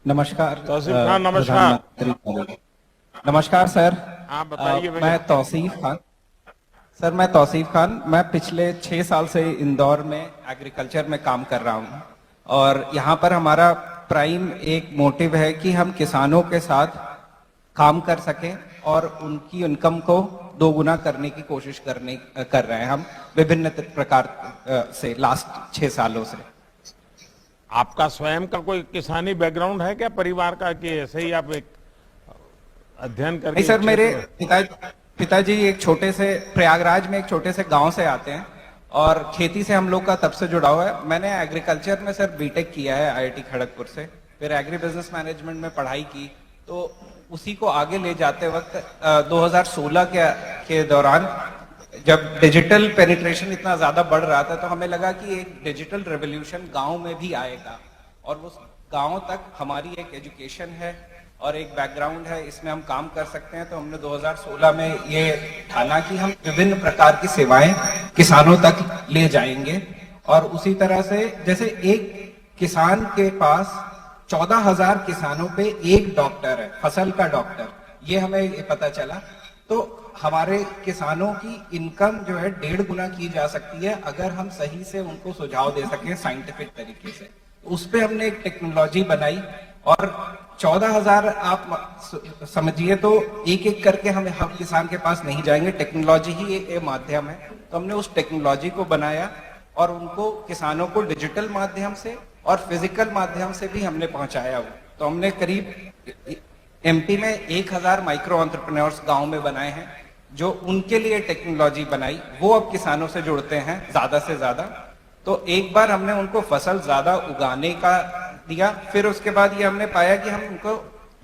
नमस्कार तौसीफ खान, नमस्कार। प्रधानमंत्री महोदय। नमस्कार सर। आप बताइए भैया। मैं तौसीफ खान। सर मैं तौसीफ खान, मैं पिछले 6 साल से इंदौर में एग्रीकल्चर में काम कर रहा हूँ और यहाँ पर हमारा प्राइम एक मोटिव है कि हम किसानों के साथ काम कर सकें और उनकी इनकम को दोगुना करने की कोशिश कर रहे हैं हम विभिन्न प्रकार से लास्ट 6 सालों से। आपका स्वयं का कोई किसानी बैकग्राउंड है क्या परिवार का, कि ऐसे ही आप एक अध्ययन करके? नहीं सर, मेरे पिताजी एक छोटे से प्रयागराज में एक छोटे से गांव से आते हैं और खेती से हम लोग का तब से जुड़ा हुआ है। मैंने एग्रीकल्चर में सर बीटेक किया है आईआईटी खड़गपुर से, फिर एग्री बिजनेस मैनेजमेंट में पढ़ाई की। तो उसी को आगे ले जाते वक्त 2016 के दौरान जब डिजिटल पेनिट्रेशन इतना ज्यादा बढ़ रहा था तो हमें लगा कि एक डिजिटल रेवोल्यूशन गांव में भी आएगा और उस गांव तक हमारी एक एजुकेशन है और एक बैकग्राउंड है, इसमें हम काम कर सकते हैं। तो हमने 2016 में ये ठाना कि हम विभिन्न प्रकार की सेवाएं किसानों तक ले जाएंगे। और उसी तरह से जैसे एक किसान के पास 14,000 किसानों पे एक डॉक्टर है, फसल का डॉक्टर, ये हमें पता चला। तो हमारे किसानों की इनकम जो है 1.5 गुना की जा सकती है अगर हम सही से उनको सुझाव दे सकें साइंटिफिक तरीके से। उस पे हमने एक टेक्नोलॉजी बनाई और 14,000 आप समझिए तो एक एक करके हम किसान के पास नहीं जाएंगे, टेक्नोलॉजी ही एक माध्यम है। तो हमने उस टेक्नोलॉजी को बनाया और उनको किसानों को डिजिटल माध्यम से और फिजिकल माध्यम से भी हमने पहुंचाया। तो हमने करीब एमपी में 1,000 माइक्रो एंटरप्रेन्योर्स गांव में बनाए हैं जो उनके लिए टेक्नोलॉजी बनाई, वो अब किसानों से जुड़ते हैं ज्यादा से ज्यादा। तो एक बार हमने उनको फसल ज्यादा उगाने का दिया, फिर उसके बाद ये हमने पाया कि हम उनको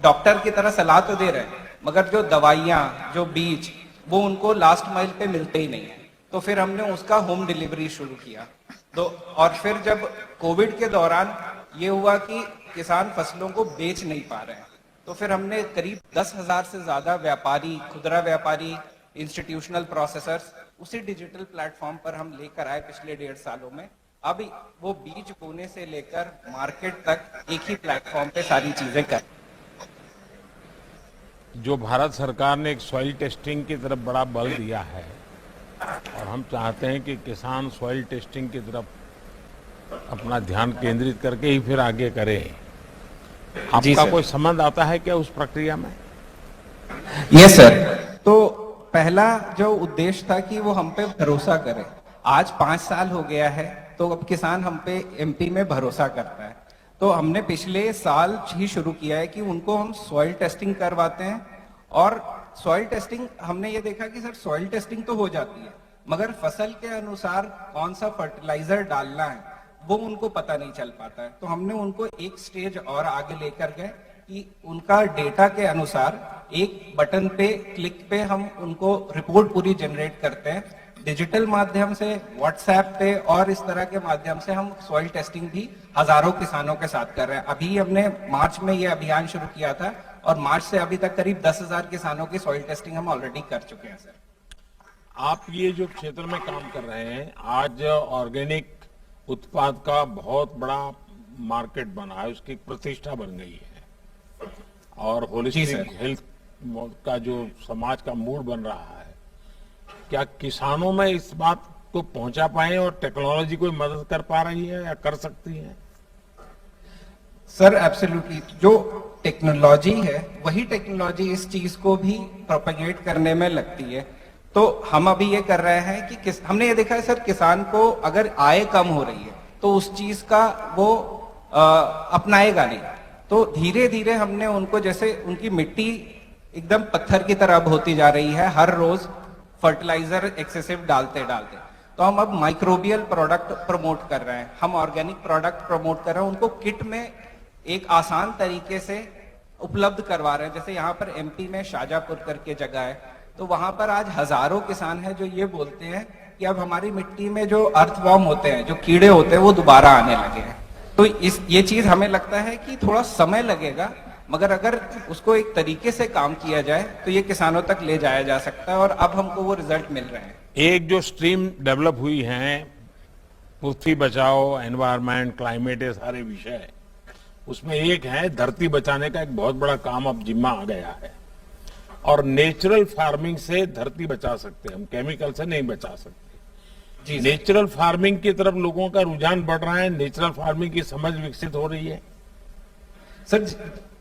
डॉक्टर की तरह सलाह तो दे रहे हैं मगर जो दवाइयाँ जो बीज वो उनको लास्ट माइल पे मिलते ही नहीं है। तो फिर हमने उसका होम डिलीवरी शुरू किया। तो और फिर जब कोविड के दौरान ये हुआ कि किसान फसलों को बेच नहीं पा रहे हैं तो फिर हमने करीब 10,000 से ज्यादा व्यापारी, खुदरा व्यापारी, इंस्टीट्यूशनल प्रोसेसर्स उसी डिजिटल प्लेटफॉर्म पर हम लेकर आए पिछले 1.5 सालों में। अब वो बीज बोने से लेकर मार्केट तक एक ही प्लेटफॉर्म पे सारी चीजें कर। जो भारत सरकार ने एक सॉइल टेस्टिंग की तरफ बड़ा बल दिया है और हम चाहते हैं कि किसान सॉइल टेस्टिंग की तरफ अपना ध्यान केंद्रित करके ही फिर आगे करें। आपका कोई संबंध आता है क्या उस प्रक्रिया में? Yes sir. तो पहला जो उद्देश्य था कि वो हम पे भरोसा करे। आज 5 साल हो गया है तो अब किसान हम पे एमपी में भरोसा करता है। तो हमने पिछले साल ही शुरू किया है कि उनको हम सॉइल टेस्टिंग करवाते हैं। और सॉइल टेस्टिंग हमने ये देखा कि सर सॉइल टेस्टिंग तो हो जाती है मगर फसल के अनुसार कौन सा फर्टिलाइजर डालना है वो उनको पता नहीं चल पाता है। तो हमने उनको एक स्टेज और आगे लेकर गए कि उनका डेटा के अनुसार एक बटन पे क्लिक पे हम उनको रिपोर्ट पूरी जनरेट करते हैं डिजिटल माध्यम से, व्हाट्सएप पे और इस तरह के माध्यम से हम सॉइल टेस्टिंग भी हजारों किसानों के साथ कर रहे हैं। अभी हमने मार्च में ये अभियान शुरू किया था और मार्च से अभी तक करीब 10,000 किसानों की सॉइल टेस्टिंग हम ऑलरेडी कर चुके हैं सर। आप ये जो क्षेत्र में काम कर रहे हैं, आज ऑर्गेनिक उत्पाद का बहुत बड़ा मार्केट बना है, उसकी प्रतिष्ठा बन गई है और होलिस्टिक हेल्थ का जो समाज का मूड बन रहा है, क्या किसानों में इस बात को पहुंचा पाए और टेक्नोलॉजी कोई मदद कर पा रही है या कर सकती है? सर एब्सोल्युटली, जो टेक्नोलॉजी है वही टेक्नोलॉजी इस चीज को भी प्रोपेगेट करने में लगती है। तो हम अभी ये कर रहे हैं कि हमने ये देखा है सर, किसान को अगर आय कम हो रही है तो उस चीज का वो अपनाएगा नहीं। तो धीरे धीरे हमने उनको, जैसे उनकी मिट्टी एकदम पत्थर की तरह अब होती जा रही है हर रोज फर्टिलाइजर एक्सेसिव डालते डालते, तो हम अब माइक्रोबियल प्रोडक्ट प्रमोट कर रहे हैं, हम ऑर्गेनिक प्रोडक्ट प्रमोट कर रहे हैं, उनको किट में एक आसान तरीके से उपलब्ध करवा रहे हैं। जैसे यहाँ पर एमपी में शाजापुर करके जगह है, तो वहां पर आज हजारों किसान हैं जो ये बोलते हैं कि अब हमारी मिट्टी में जो अर्थवॉर्म होते हैं, जो कीड़े होते हैं, वो दोबारा आने लगे हैं। तो ये चीज हमें लगता है कि थोड़ा समय लगेगा मगर अगर उसको एक तरीके से काम किया जाए तो ये किसानों तक ले जाया जा सकता है और अब हमको वो रिजल्ट मिल रहे हैं। एक जो स्ट्रीम डेवलप हुई है, पृथ्वी बचाओ, एनवायरमेंट, क्लाइमेट, ये सारे विषय, उसमें एक है धरती बचाने का एक बहुत बड़ा काम अब जिम्मा आ गया है। और नेचुरल फार्मिंग से धरती बचा सकते हैं हम, केमिकल से नहीं बचा सकते। जी नेचुरल फार्मिंग की तरफ लोगों का रुझान बढ़ रहा है, नेचुरल फार्मिंग की समझ विकसित हो रही है। सर,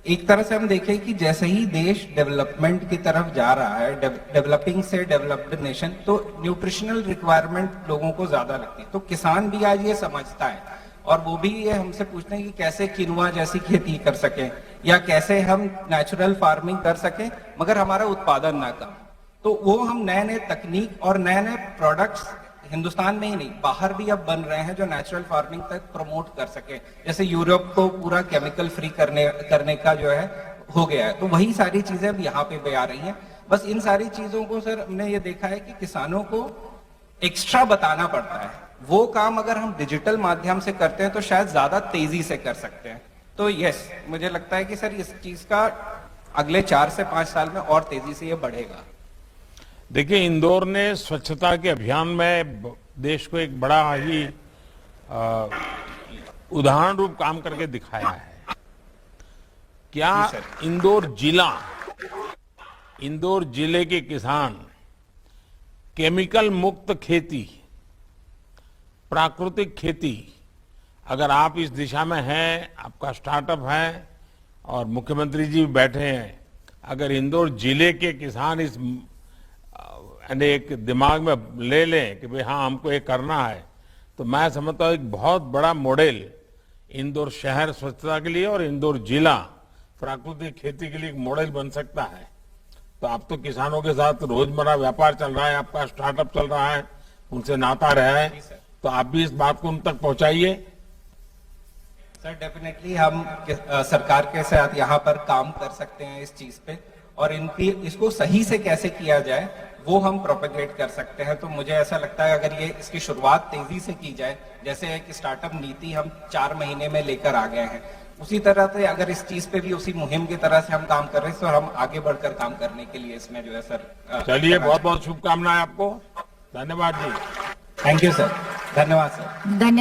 एक तरह से हम देखें कि जैसे ही देश डेवलपमेंट की तरफ जा रहा है, डेवलपिंग से डेवलप्ड नेशन, तो न्यूट्रिशनल रिक्वायरमेंट लोगों को ज्यादा लगती है। तो किसान भी आज ये समझता है और वो भी ये हमसे पूछते हैं कि कैसे किनुआ जैसी खेती कर सके या कैसे हम नेचुरल फार्मिंग कर सके मगर हमारा उत्पादन ना कम। तो वो हम नए नए तकनीक और नए नए प्रोडक्ट्स हिंदुस्तान में ही नहीं बाहर भी अब बन रहे हैं जो नेचुरल फार्मिंग तक प्रमोट कर सके। जैसे यूरोप को पूरा केमिकल फ्री करने का जो है हो गया है, तो वही सारी चीजें अब यहाँ पे भी आ रही हैं। बस इन सारी चीजों को सर हमने ये देखा है कि किसानों को एक्स्ट्रा बताना पड़ता है। वो काम अगर हम डिजिटल माध्यम से करते हैं तो शायद ज्यादा तेजी से कर सकते हैं। तो यस, मुझे लगता है कि सर इस चीज का अगले 4 से 5 साल में और तेजी से ये बढ़ेगा। देखिए, इंदौर ने स्वच्छता के अभियान में देश को एक बड़ा ही उदाहरण रूप काम करके दिखाया है। क्या इंदौर जिले के किसान केमिकल मुक्त खेती, प्राकृतिक खेती, अगर आप इस दिशा में हैं, आपका स्टार्टअप है और मुख्यमंत्री जी बैठे हैं, अगर इंदौर जिले के किसान इस एक दिमाग में ले लें कि भाई हाँ हमको ये करना है, तो मैं समझता हूँ एक बहुत बड़ा मॉडल इंदौर शहर स्वच्छता के लिए और इंदौर जिला प्राकृतिक खेती के लिए एक मॉडल बन सकता है। तो आप तो किसानों के साथ रोजमर्रा व्यापार चल रहा है, आपका स्टार्टअप चल रहा है, उनसे नाता रहा है, तो आप भी इस बात को उन तक पहुंचाइए। सर डेफिनेटली हम सरकार के साथ यहाँ पर काम कर सकते हैं इस चीज पे, और इसको सही से कैसे किया जाए वो हम प्रोपेगेट कर सकते हैं। तो मुझे ऐसा लगता है अगर ये इसकी शुरुआत तेजी से की जाए, जैसे एक स्टार्टअप नीति हम 4 महीने में लेकर आ गए हैं, उसी तरह से अगर इस चीज पे भी उसी मुहिम की तरह से हम काम कर रहे हैं तो हम आगे बढ़कर काम करने के लिए इसमें जो है सर। चलिए, बहुत बहुत शुभकामनाएं आपको। धन्यवाद जी। Thank you sir. धन्यवाद सर। धन्यवाद।